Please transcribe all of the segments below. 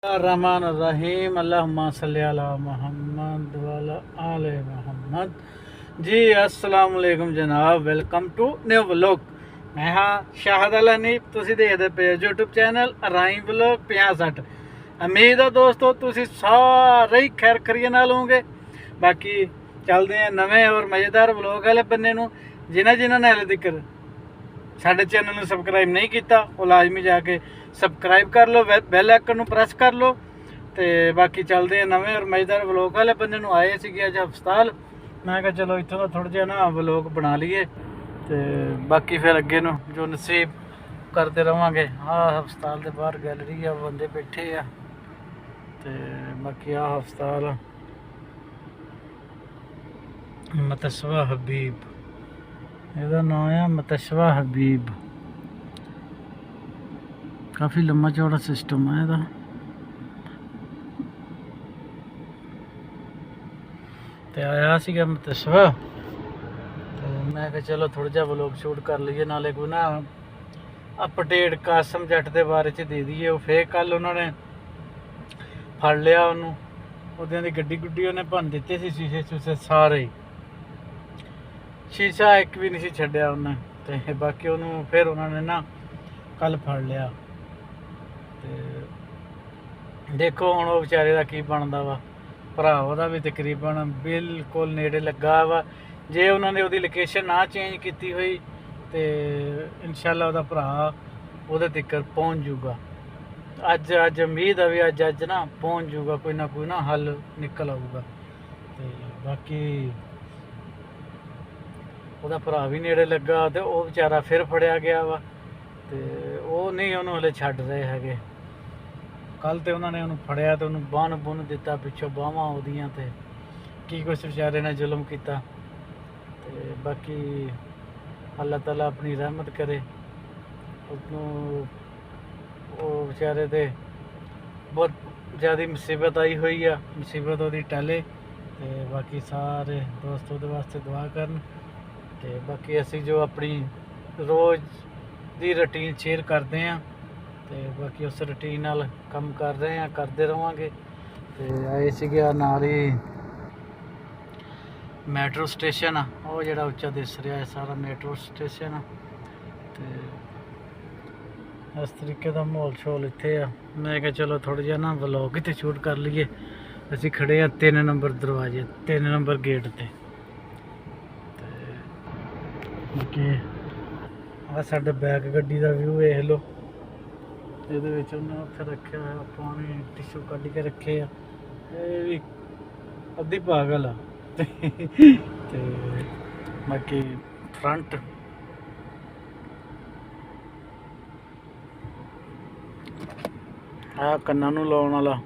रहमान रहीम अल्लाहुम्मा सल्ली अला मोहम्मद व अला आले मोहम्मद। जी अस्सलाम वालेकुम जनाब, वेलकम टू न्यू व्लॉग। मैं हाँ शाहद अल हनीफ, तुसी देखदे पे यूट्यूब चैनल राई व्लॉग 65। उम्मीद है दोस्तों तुसी सारे ही खैर खरीए नाल होंगे। बाकी चलते हैं नवे और मज़ेदार व्लॉग वाले बन्ने नूं। जिन्हां ने हाले तक साडे चैनल में सबसक्राइब नहीं किया वो लाजमी जाके सबसक्राइब कर लो, बैल आइकन नूं प्रेस कर लो। तो बाकी चलते हैं नवे और मज़ेदार व्लॉग वाले बंदे नूं। आए सी अज हस्पताल, मैं कहा चलो इत्थों का थोड़ा जिहा ना व्लॉग बना लीए तो बाकी फिर अगे नूं जो नसीब करते रवांगे। हस्पताल के बाहर गैलरी आ, बंदे बैठे आ ते बाकी हस्पताल मतस्वा हबीब, ਇਹਦਾ ਨਾਮ ਆ मतस्वा हबीब। काफ़ी लम्बा चौड़ा सिस्टम है ਇਹਦਾ। ਤੇ ਆਇਆ ਸੀਗਾ मतस्वा, ਤੇ ਮੈਂ ਕਿਹਾ ਚਲੋ ਥੋੜਾ ਜਿਹਾ ਵਲੋਗ ਸ਼ੂਟ ਕਰ ਲਈਏ, ਨਾਲੇ ਕੋਈ ਨਾ ਅਪਡੇਟ ਕਾਸਮ ਜੱਟ ਦੇ ਬਾਰੇ ਚ ਦੇ ਦਈਏ। ਉਹ ਫੇਰ ਕੱਲ ਉਹਨਾਂ ਨੇ ਫੜ ਲਿਆ ਉਹਨੂੰ, ਉਹਦਿਆਂ ਦੀ ਗੱਡੀ ਗੁੱਡੀ ਉਹਨੇ ਭੰਨ ਦਿੱਤੇ ਸੀ, ਸ਼ੀਸ਼ੇ ਸ਼ੂਸ਼ੇ ਸਾਰੇ, शीशा एक भी नहीं छड्डिया उन्हें। तो बाकी उन्होंने फिर उन्होंने ना कल फड़ लिया। तो देखो हुण वो बेचारे का की बनता वा। भरा वह भी तकरीबन बिल्कुल नेड़े लगा वा। जे उन्होंने वो लोकेशन ना चेंज की हुई तो इंशाअल्लाह वह भरा वो तक पहुँच जूगा। अज अज उम्मीद है भी अज अज ना पहुँच जूगा, कोई ना हल निकल आऊगा। तो बाकी ਉਹਦਾ ਭਰਾ ਵੀ ਨੇੜੇ ਲੱਗਾ ਤੇ ਉਹ ਵਿਚਾਰਾ ਫਿਰ ਫੜਿਆ ਗਿਆ ਵਾ। ਤੇ ਉਹ ਨਹੀਂ ਉਹਨੂੰ ਹਲੇ ਛੱਡ ਰਹੇ ਹੈਗੇ। ਕੱਲ ਤੇ ਉਹਨਾਂ ਨੇ ਉਹਨੂੰ ਫੜਿਆ ਤੇ ਉਹਨੂੰ ਬੰਨ ਬੁੰਨ ਦਿੱਤਾ ਪਿੱਛੋਂ ਬਾਹਾਂ ਉਹਦੀਆਂ, ਤੇ ਕੀ ਕੁਛ ਵਿਚਾਰੇ ਨੇ ਜ਼ੁਲਮ ਕੀਤਾ। ਤੇ ਬਾਕੀ ਅੱਲਾਹ ਤਾਲਾ ਆਪਣੀ ਰਹਿਮਤ ਕਰੇ ਉਹਨੂੰ। ਉਹ ਵਿਚਾਰੇ ਤੇ ਬਹੁਤ ਜ਼ਿਆਦਾ ਮੁਸੀਬਤ ਆਈ ਹੋਈ ਆ, ਮੁਸੀਬਤ ਉਹਦੀ ਟਾਲੇ। ਤੇ ਬਾਕੀ ਸਾਰੇ ਦੋਸਤ ਉਹਦੇ ਵਾਸਤੇ ਦੁਆ ਕਰਨ। ਤੇ ਬਾਕੀ ਅਸੀਂ ਜੋ ਆਪਣੀ ਰੋਜ਼ ਦੀ ਰੂਟੀਨ ਸ਼ੇਅਰ ਕਰਦੇ ਹਾਂ ਤੇ ਬਾਕੀ ਉਸ ਰੂਟੀਨ ਨਾਲ ਕੰਮ ਕਰ ਰਹੇ ਹਾਂ, ਕਰਦੇ ਰਹਾਂਗੇ। ਤੇ ਆਏ ਸੀਗੇ ਨਾਲ ਹੀ ਮੈਟਰੋ ਸਟੇਸ਼ਨ ਆ, ਉਹ ਜਿਹੜਾ ਉੱਚਾ ਦਿਸ ਰਿਹਾ ਹੈ ਸਾਰਾ ਮੈਟਰੋ ਸਟੇਸ਼ਨ ਆ। ਤੇ ਇਸ ਤਰੀਕੇ ਦਾ ਮਾਹੌਲ ਸ਼ੋਲ ਇੱਥੇ ਆ। ਮੈਂ ਕਿਹਾ ਚਲੋ ਥੋੜ੍ਹਾ ਜਿਹਾ ਨਾ ਵਲੌਗ ਹੀ ਤੇ ਸ਼ੂਟ ਕਰ ਲਈਏ। ਅਸੀਂ ਖੜੇ ਆ 3 ਨੰਬਰ ਦਰਵਾਜ਼ੇ, 3 ਨੰਬਰ ਗੇਟ ਤੇ। ਕਿ ਆ ਸਾਡਾ ਬੈਕ ਗੱਡੀ ਦਾ ਵਿਊ ਵੇਖ ਲਓ। ਇਹਦੇ ਵਿੱਚ ਉਹਨੇ ਉੱਥੇ ਰੱਖਿਆ ਹੋਇਆ ਪਾਣੀ, ਟਿਸ਼ੂ ਕੱਢ ਕੇ ਰੱਖੇ ਆ। ਇਹ ਵੀ ਅੱਧੀ ਪਾਗਲ ਆ। ਤੇ ਬਾਕੀ ਫਰੰਟ ਆ ਕੰਨਾਂ ਨੂੰ ਲਾਉਣ ਵਾਲਾ।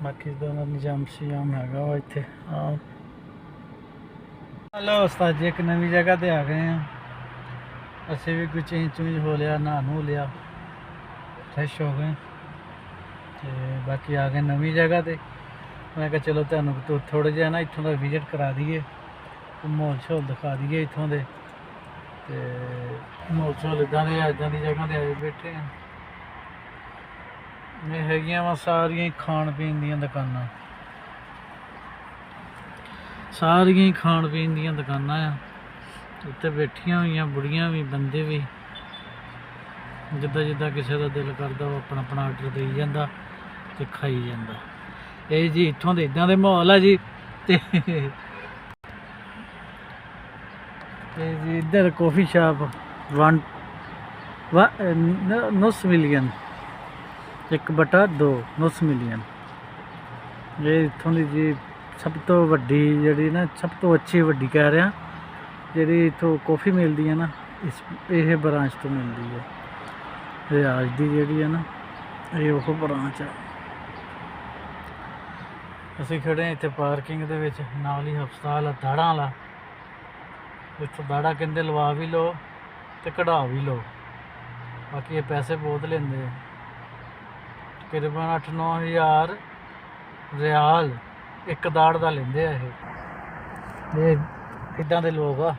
ਬਾਕੀ ਦਾ ਨਿਜ਼ਾਮ ਸਿਆਮ ਹੈਗਾ ਵਾ ਇੱਥੇ। ਆ हेलो उस्ताद जी, एक नवी जगह ते आ गए हैं। असी भी कोई चेंज चूंज हो लिया, नहा नू लिया, फ्रैश हो गए। तो बाकी आ गए नवी जगह ते। मैं कहा चलो तुहानू तो थोड़े जिहा ना इत्थों का विजिट करा दिए, माहौल शोल दिखा दिए इत्थों दे। ते माहौल शोल इदां दी जगह ते आए बैठे हैं। ये हैगियां वा सारियां खाण पीण दीयां दुकानां, सारियां ही खाण पीण दीयां दुकानां आ। उत्ते बैठियां हुई बुढ़ियां भी, बंदे भी, जिद्दां जिद्दां किसी का दिल करदा वो अपना अपना आर्डर देई जांदा ते खाई जांदा। ये जी इत्थों दे इदां दे माहौल है जी। ते जी इधर कॉफ़ी शॉप 9 मिलियन 1/2 9 मिलियन। ये इत्थों दी जी सब तो वड्डी जी ना, सब तो अच्छी वड्डी कह रहा जी इतों कॉफ़ी मिलती है ना, इस यह ब्रांच तो मिलती है। रियाज की जी है ना, ये वो ब्रांच है। असी खड़े हैं इतने पार्किंग दे विच, नाल ही हस्पताल दाड़ा वाला। इतों दाड़ा कहते लवा भी लो तो कढ़ा भी लो। बाकी ये पैसे बहुत लेंदे, तकरीबन 8-9 हज़ार रियाल एक दाड़ का लेंदे आ। ये इदां दे लोग आ।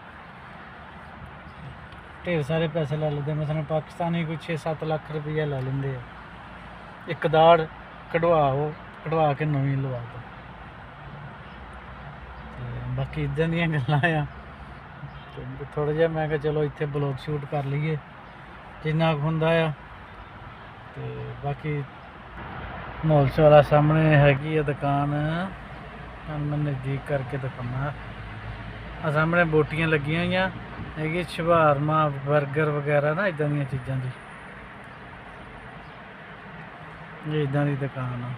ढेर सारे पैसे ला लेते। मसलन पाकिस्तानी कोई 6-7 लाख रुपया ला लेंगे। एक दाड़ कढ़वा के नवीं लवा दो। बाकी इदां दियां गल्लां आ। थोड़ा जिहा मैं चलो इत्थे ब्लॉग शूट कर लीए जिन्ना कुछ हुंदा आ। ते बाकी माहौल वाला सामने हैगी है दुकान, मैं नज़दीक करके दिखाना। सामने बोटियां लगियां हुई हैगी, शवारमा बर्गर वगैरह ना इदां दी चीज़ों की ये इदां दी दुकान आ।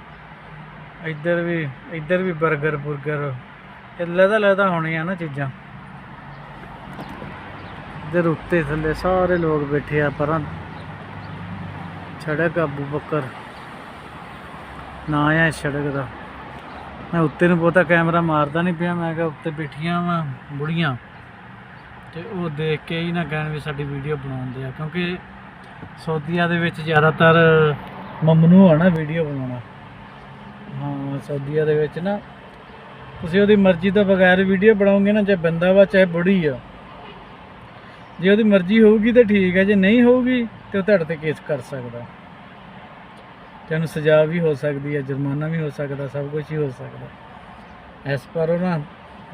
इधर भी बर्गर बुर्गर लहदा होनी ना चीज़ां। इधर उत्ते थल्ले सारे लोग बैठे आ। पर सड़क अबू बकर ना है सड़क का। मैं उत्ते नूं बहुता कैमरा मारदा नहीं पिया। मैं क्या उत्ते बैठियां वा बुढ़ियां ते वो देख के ही ना कहण भी साडी वीडियो बनाउंदे आ, क्योंकि सऊदीया दे विच ज़्यादातर ममनू है ना वीडियो बनाना। हाँ सऊदीया दे विच ना तुसीं ओहदी मर्जी तो बगैर वीडियो बनाओगे ना, चाहे बंदा वा चाहे बुढ़ी आ, जे ओहदी मर्जी होगी तो ठीक है, जे नहीं होगी तो तुहाडे ते केस कर सकदा। तेन सजा भी हो सकती है, जुर्माना भी हो सकता, सब कुछ ही हो सकता। इस पर ना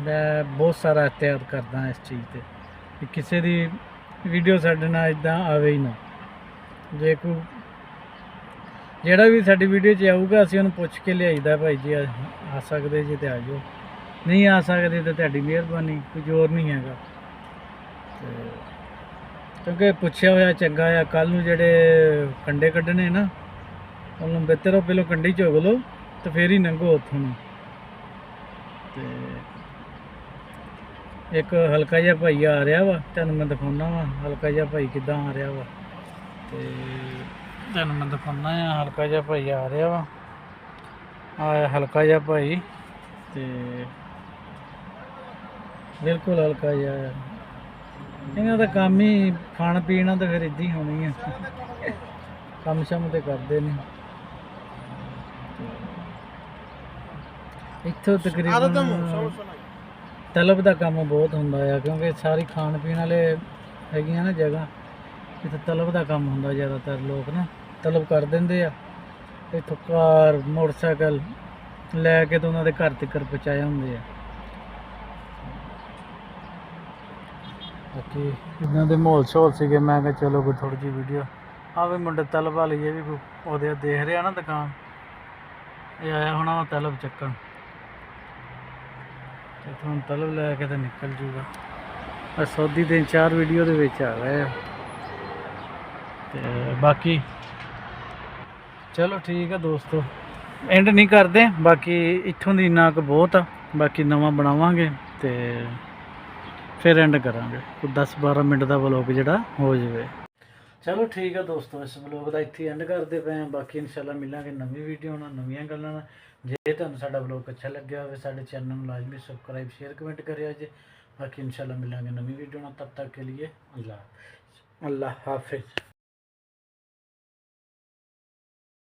मैं बहुत सारा एहतियात करदा इस चीज़ से कि किसी दी वीडियो साडे नाल इदां आवे ही ना। जे कोई जेड़ा भी साडी वीडियो च आऊगा असीं उहनूं पुछ के लियाईदा, भाई जी आ सकदे जी ते आ जाओ, नहीं आ सकदे तो तुहाडी मेहरबानी, कोई जोर नहीं हैगा। क्योंकि पुछया होया चंगा आ। कल नूं जेड़े कंडे कड्ढने ना उन्होंने बेहतर हो पहले कंढी चुग लो तो फिर ही लंघो उतों। तो एक हल्का जिहा भाई आ रहा वा, तुहानूं मैं दिखाउणा वा हल्का जिहा भाई किदां आ रहा वा। तो तुहानूं मैं दिखाउणा आ हल्का जिहा भाई आ रहा वा, आया हल्का जिहा भाई। तो बिल्कुल हल्का जिहा इन्हां दा काम ही खाण पीना, तो फिर इदां ही होनी है। कम शम तो करते नहीं। इत्थों तकरीबन तलब का काम बहुत होंदा है, क्योंकि सारी खाण पीण वाले हैगियां ना जगह, इत्थे तलब का काम होंदा। ज़्यादातर लोग ना तलब कर देंगे आ, इत्थों कार मोटरसाइकिल लैके तो उन्होंने घर तक पहुँचाए होंगे आ। बाकी इन्हों के माहौल शहौल से मैं क्या चलो कोई थोड़ी जी वीडियो आ भी मुंडे तलब वाली ये भी वो देख रहा ना दुकान, ये आया होना तलब चक्कन, तो तलब लैके तो निकल जूगा। सऊदी 3-4 वीडियो के आ गए। तो बाकी चलो ठीक है दोस्तों, एंड नहीं करते। बाकी इत्थों दी इन्ना क बहुत आ, बाकी नवा बनावांगे तो फिर एंड करांगे। कोई 10-12 मिनट का व्लॉग जिहड़ा हो जाए। चलो ठीक है दोस्तों, इस व्लॉग का इत्थे एंड करते पे हैं। बाकी इंशाल्लाह मिलांगे नवी वीडियो नाल नवीं गल्लां नाल। जे तुहानूं साडा व्लॉग अच्छा लग्या होवे साडे चैनल नूं लाजमी सबसक्राइब शेयर कमेंट करिया जे। बाकी इंशाल्लाह मिलांगे नवी वीडियो नाल, तब तक के लिए अल्लाह हाफिज़।